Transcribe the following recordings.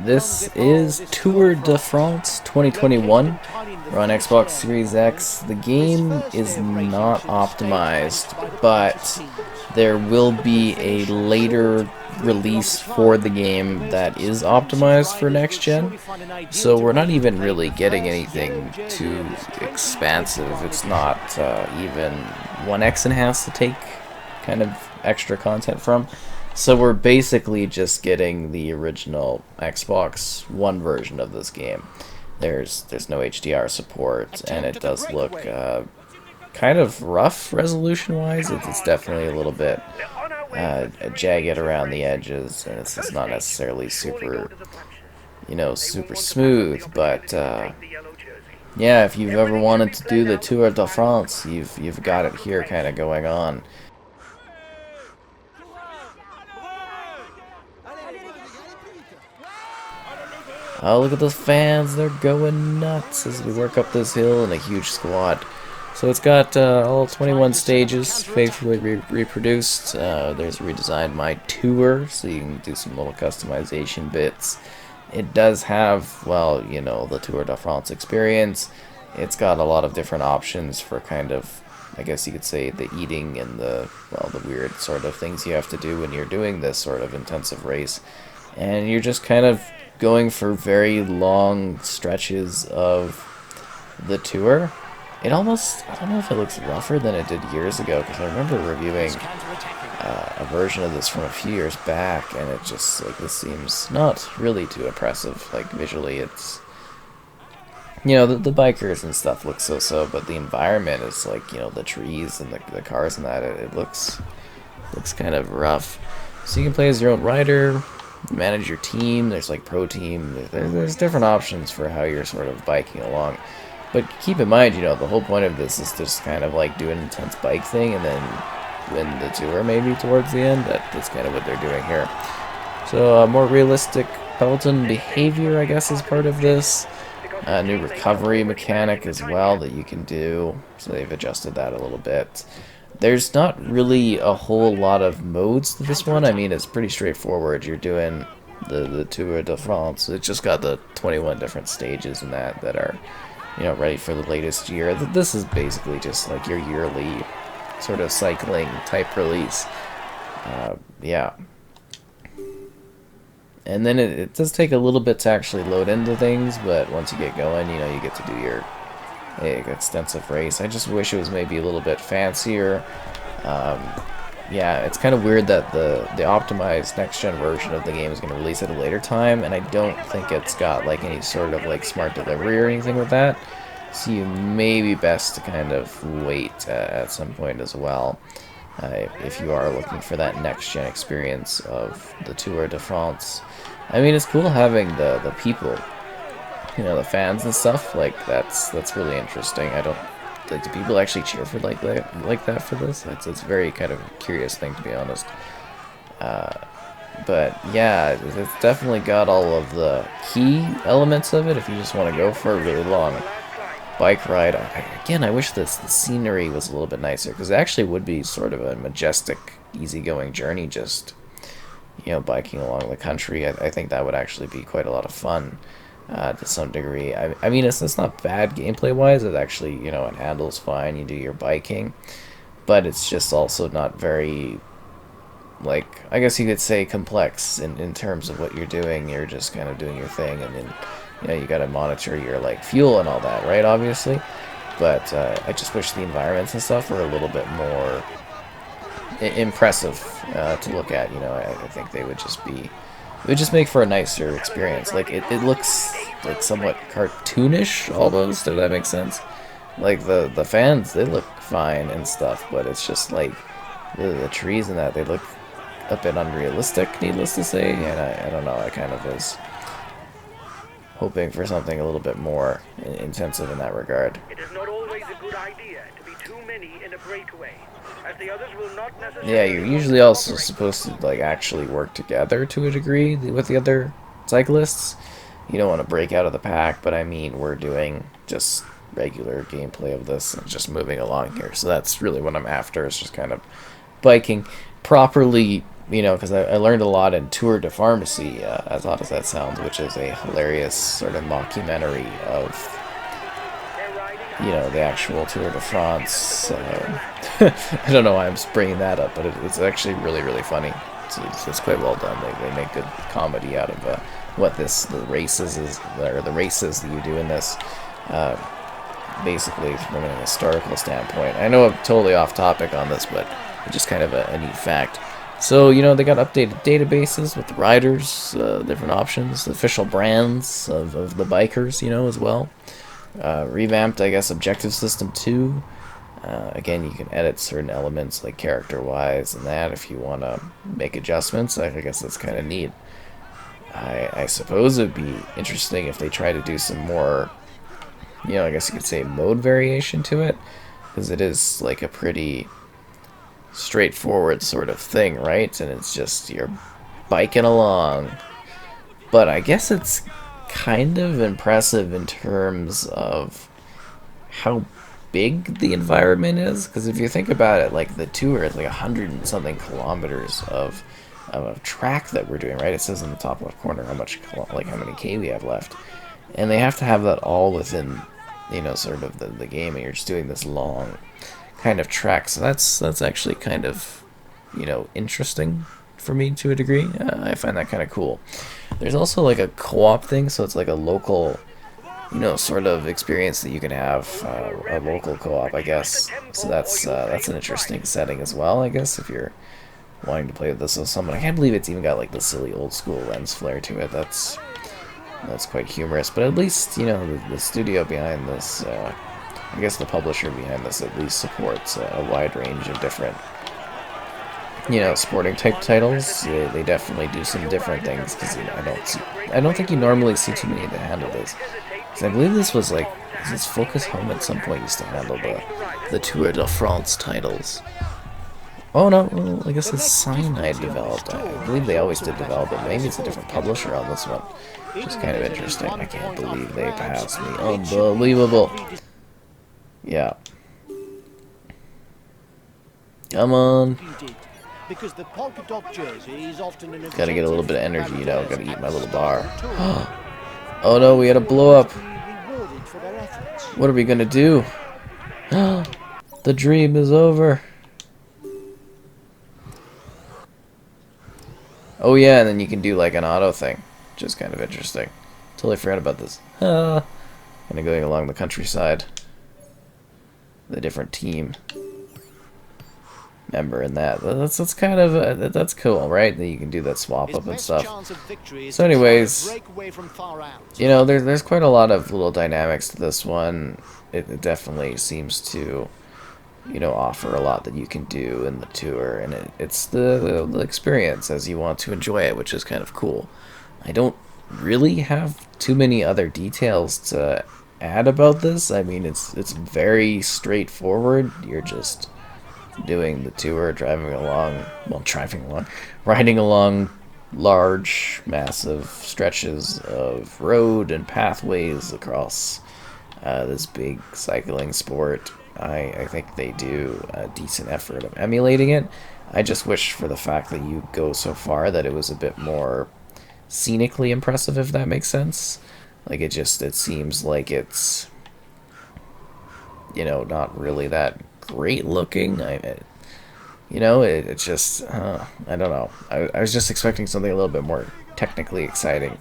This is Tour de France 2021. We're on Xbox Series X. The game is not optimized, but there will be a later release for the game that is optimized for next gen. So we're not even really getting anything too expansive. It's not even 1x enhanced to take kind of extra content from. So we're basically just getting the original Xbox One version of this game. There's no HDR support, and it does look kind of rough resolution-wise. It's definitely a little bit jagged around the edges, and it's just not necessarily super, super smooth. But yeah, if you've ever wanted to do the Tour de France, you've got it here, kind of going on. Oh, look at those fans. They're going nuts as we work up this hill in a huge squad. So it's got all 21 stages faithfully reproduced. There's redesigned my tour, so you can do some little customization bits. It does have, well, the Tour de France experience. It's got a lot of different options for kind of, I guess you could say, the eating and the weird sort of things you have to do when you're doing this sort of intensive race. And you're just kind of going for very long stretches of the tour. It almost, I don't know if it looks rougher than it did years ago, because I remember reviewing a version of this from a few years back, and it just, this seems not really too impressive. Visually, it's, the bikers and stuff look so, but the environment is, the trees and the cars and that, it looks kind of rough. So you can play as your own rider, manage your team. There's pro team. There's different options for how you're sort of biking along. But keep in mind, the whole point of this is just kind of do an intense bike thing and then win the tour maybe towards the end. That's kind of what they're doing here. So more realistic peloton behavior, I guess, is part of this. New recovery mechanic as well that you can do. So they've adjusted that a little bit. There's not really a whole lot of modes to this one. I mean, it's pretty straightforward. You're doing the Tour de France. It's just got the 21 different stages and that are, ready for the latest year. This is basically just your yearly sort of cycling type release. Yeah. And then it does take a little bit to actually load into things, but once you get going, you get to do your extensive race. I just wish it was maybe a little bit fancier. Yeah, it's kind of weird that the optimized next-gen version of the game is going to release at a later time, and I don't think it's got any sort of smart delivery or anything with that. So you may be best to kind of wait at some point as well, if you are looking for that next-gen experience of the Tour de France. I mean, it's cool having the people, the fans and stuff. That's really interesting. I don't, do people actually cheer for that for this? It's a very kind of curious thing, to be honest. But yeah, it's definitely got all of the key elements of it if you just want to go for a really long bike ride. Again, I wish the scenery was a little bit nicer, because it actually would be sort of a majestic, easygoing journey, just biking along the country. I think that would actually be quite a lot of fun. To some degree. I mean, it's not bad gameplay wise. It actually, it handles fine. You do your biking, but it's just also not very, I guess you could say, complex in terms of what you're doing. You're just kind of doing your thing, and then you got to monitor your fuel and all that, right? Obviously, but I just wish the environments and stuff were a little bit more impressive to look at. I think they would just be. It would just make for a nicer experience. It looks somewhat cartoonish almost, if that makes sense. The fans, they look fine and stuff, but it's just the trees and that, they look a bit unrealistic, needless to say, and I don't know, I kind of was hoping for something a little bit more intensive in that regard. It is not always a good idea to be too many in a breakaway, as the others will not necessarily... Yeah, you're usually also supposed to actually work together to a degree with the other cyclists. You don't want to break out of the pack, but I mean, we're doing just regular gameplay of this and just moving along here. So that's really what I'm after, is just kind of biking properly you know, because I learned a lot in Tour de Pharmacy, as odd as that sounds, which is a hilarious sort of mockumentary of, you know, the actual Tour de France. I don't know why I'm bringing that up, but it's actually really, really funny. It's quite well done. They make good comedy out of what the races that you do in this. Basically, from an historical standpoint. I know I'm totally off topic on this, but it's just kind of a neat fact. So, you know, they got updated databases with the riders, different options, the official brands of the bikers, you know, as well. Revamped, I guess, objective system too. Again, you can edit certain elements like character-wise and that if you want to make adjustments. I guess that's kind of neat. I suppose it would be interesting if they try to do some more, you know, I guess you could say mode variation to it, because it is like a pretty straightforward sort of thing, right? And it's just you're biking along. But I guess it's kind of impressive in terms of how big the environment is, because if you think about it, like the tour is like 100 and something kilometers of track that we're doing, right? It says in the top left corner how many K we have left. And they have to have that all within, you know, sort of the game, and you're just doing this long kind of track. So that's actually kind of, you know, interesting for me to a degree. I find that kind of cool. There's also like a co-op thing, so it's like a local, you know, sort of experience that you can have, a local co-op, I guess. So that's an interesting setting as well, I guess, if you're wanting to play with this with someone. I can't believe it's even got like the silly old school lens flare to it. That's quite humorous, but at least, you know, the studio behind this, I guess the publisher behind this at least supports a wide range of different, you know, sporting type titles. They definitely do some different things, because, you know, I don't think you normally see too many that handle this. Because I believe this was like, this Focus Home at some point used to handle the Tour de France titles. Oh no, well, I guess it's Cyanide developed. I believe they always did develop it. Maybe it's a different publisher on this one. Which is kind of interesting. I can't believe they passed me. Unbelievable. Yeah. Come on. Gotta get a little bit of energy, you know. Gotta eat my little bar. Oh no, we had a blow up. What are we gonna do? The dream is over. Oh yeah, and then you can do like an auto thing, which is kind of interesting. Totally forgot about this. Kind of going along the countryside. The different team member in that. That's kind of that's cool, right? That you can do that swap up and stuff. So, anyways, you know, there's quite a lot of little dynamics to this one. It definitely seems to, you know, offer a lot that you can do in the tour, and it's the experience as you want to enjoy it, which is kind of cool. I don't really have too many other details to add about this. I mean, it's very straightforward. You're just doing the tour, riding along large, massive stretches of road and pathways across this big cycling sport. I think they do a decent effort of emulating it. I just wish for the fact that you go so far that it was a bit more scenically impressive, if that makes sense. Like, it seems like it's, you know, not really that great looking. It's just, I don't know. I was just expecting something a little bit more technically exciting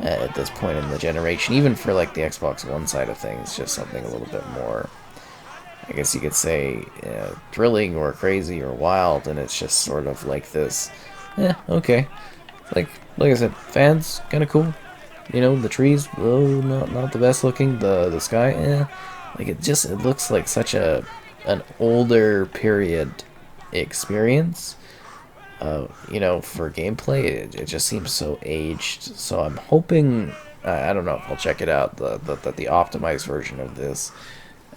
at this point in the generation. Even for, like, the Xbox One side of things, just something a little bit more, I guess you could say, thrilling or crazy or wild, and it's just sort of like this, okay. Like I said, fans, kind of cool. You know, the trees, not the best looking. The sky, like it looks like such an older period experience. You know, for gameplay, it just seems so aged. So I'm hoping, I don't know if I'll check it out, the optimized version of this.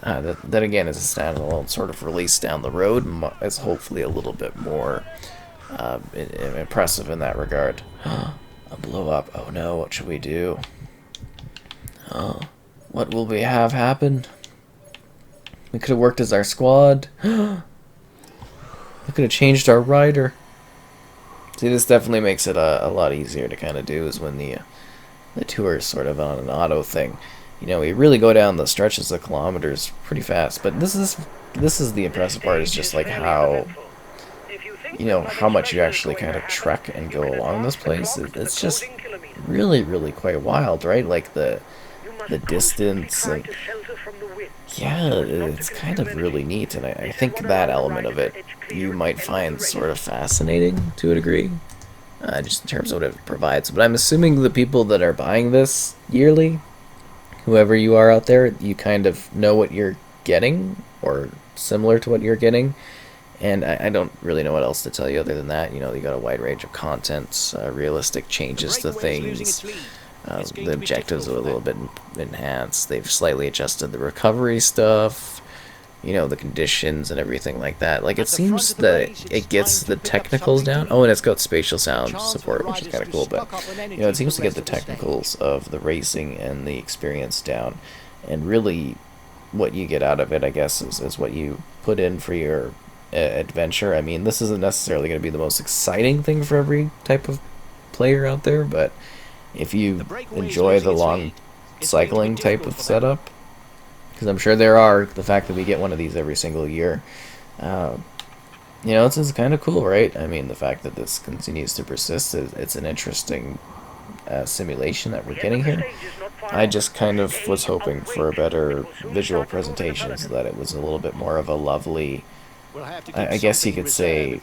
That again is a standalone sort of release down the road, is hopefully a little bit more impressive in that regard. A blow up. Oh no, what should we do? What will we have happen? We could have worked as our squad. We could have changed our rider. See, this definitely makes it a lot easier to kind of do, is when the tour is sort of on an auto thing. You know, we really go down the stretches of kilometers pretty fast, but this is the impressive part, is just like how, you know, how much you actually kind of trek and go along this place. It's just really, really quite wild, right? Like the distance, and yeah, it's kind of really neat, and I think that element of it you might find sort of fascinating to a degree, just in terms of what it provides. But I'm assuming the people that are buying this yearly, whoever you are out there, you kind of know what you're getting, or similar to what you're getting. And I don't really know what else to tell you other than that. You know, you got a wide range of content, realistic changes to things. The objectives are a little bit enhanced. They've slightly adjusted the recovery stuff, you know, the conditions and everything like that. Like, it seems that it gets the technicals down. Oh, and it's got spatial sound support, which is kind of cool. But, you know, it seems to get the technicals of the racing and the experience down. And really, what you get out of it, I guess, is what you put in for your adventure. I mean, this isn't necessarily going to be the most exciting thing for every type of player out there, but if you enjoy the long cycling type of setup, because I'm sure there are, the fact that we get one of these every single year, you know, it's kind of cool, right? I mean, the fact that this continues to persist, it's an interesting simulation that we're getting here. I just kind of was hoping for a better visual presentation, so that it was a little bit more of a lovely, I guess you could say,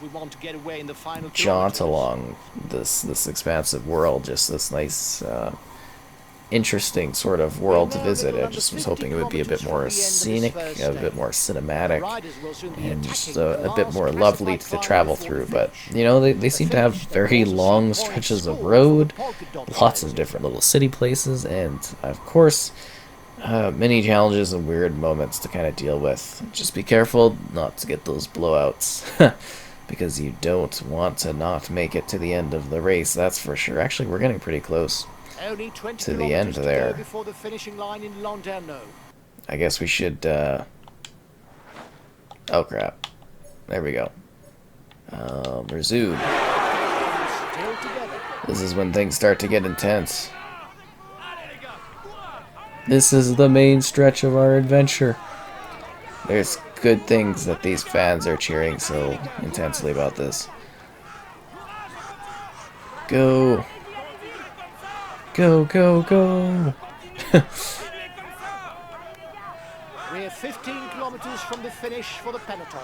jaunt along this expansive world, just this nice, interesting sort of world to visit. I just was hoping it would be a bit more scenic, a bit more cinematic, and just a bit more lovely to travel through. But, you know, they seem to have very long stretches of road, lots of different little city places, and, of course, many challenges and weird moments to kind of deal with. Just be careful not to get those blowouts, because you don't want to not make it to the end of the race, that's for sure. Actually, we're getting pretty close to the end there. Before the finishing line in Landerneau. I guess we should, oh crap. There we go. Resume. This is when things start to get intense. This is the main stretch of our adventure. There's good things that these fans are cheering so intensely about this. Go. Go, go, go. We're 15 kilometers from the finish for the peloton.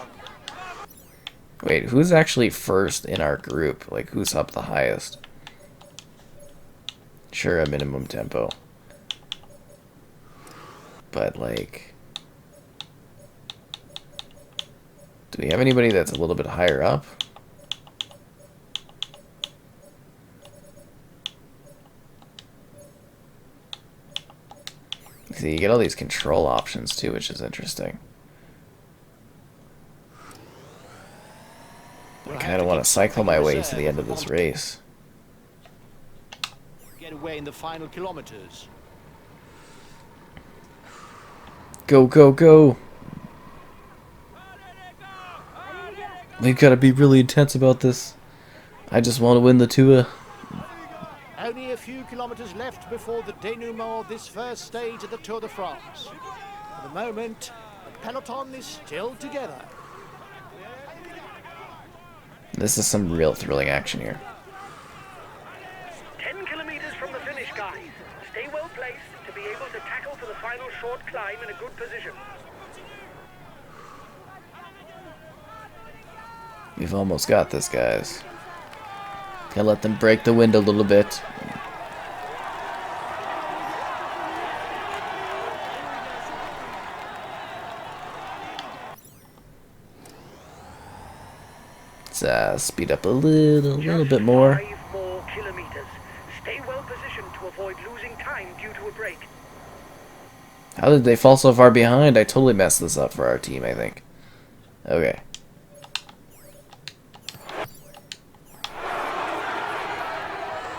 Wait, who's actually first in our group? Like, who's up the highest? Sure, a minimum tempo. But, like, do we have anybody that's a little bit higher up? See, you get all these control options too, which is interesting. I kind of want to cycle my way to the end of this race. Get away in the final kilometers. Go, go, go! We've got to be really intense about this. I just want to win the Tour. Only a few kilometers left before the denouement of this first stage of the Tour de France. For the moment, the peloton is still together. This is some real thrilling action here. 10 kilometers from the finish, guys. Stay well placed to be able to tackle for the final short climb in a good position. We've almost got this, guys. Gotta let them break the wind a little bit. Let's speed up a little bit more. 5 more kilometers. Stay well positioned to avoid losing time due to a break. How did they fall so far behind? I totally messed this up for our team, I think. Okay.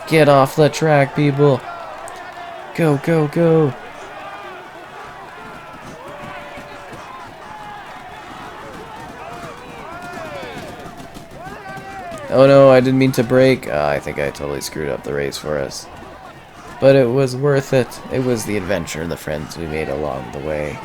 Get off the track, people. Go, go, go. Oh no, I didn't mean to brake. I think I totally screwed up the race for us. But it was worth it. It was the adventure and the friends we made along the way.